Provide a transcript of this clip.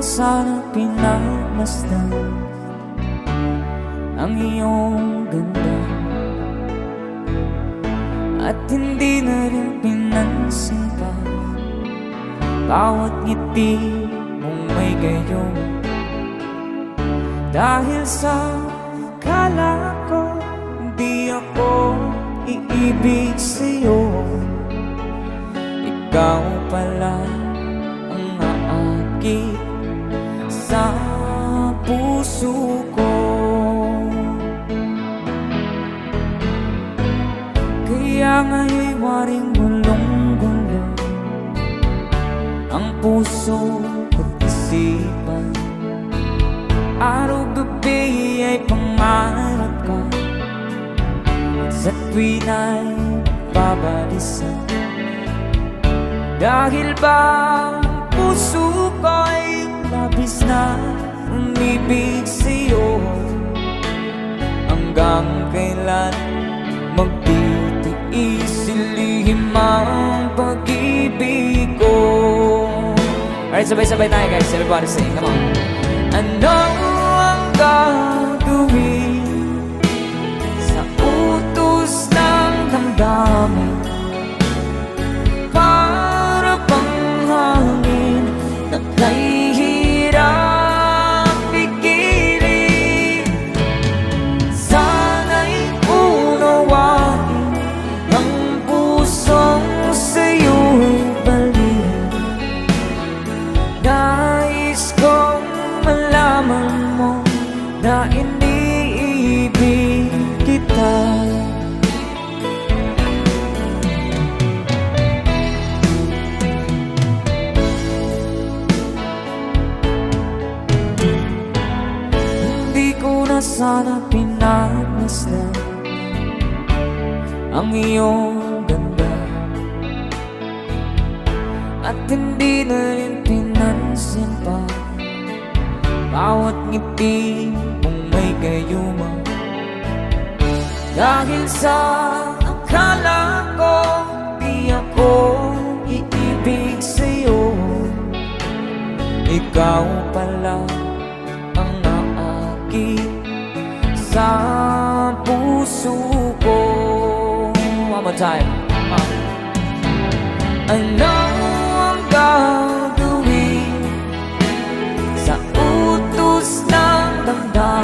sana pinagmasdan ang iyong ganda, at hindi na rin pinansin pa bawat ngiti mong may gayon. Dahil sa akala ko hindi ako iibig sa'yo, ikaw pala ang aakit sa puso ko. Kaya nga'y waring gulong-gulo ang puso at isipan. Araw-gabi ay pangarap ka, at sa tuwin ay babalisan. Dahil ba ang puso ko'y labis na umibig sa'yo, hanggang kailan magtitiis ilihim ang pag-ibig ko. Alright, sabay-sabay tayo guys, everybody sing, come on. Ano ang gagawin sa utos ng damdamin? Para bang hangin na kay hirap pigilin. Sana'y unawain ang pusong sa'yo'y balik. Nais kong malaman mo na iniibig kita. Hindi ko na sana pinagmasdan ang iyong ganda, at hindi na rin pinansin pa bawat ngiti mong may gayuma. Dahil sa akala ko di ako iibig sa'yo, ikaw pala ang naakit sa puso ko. One more time. Ano ang gagawin sa utos ng damdamin?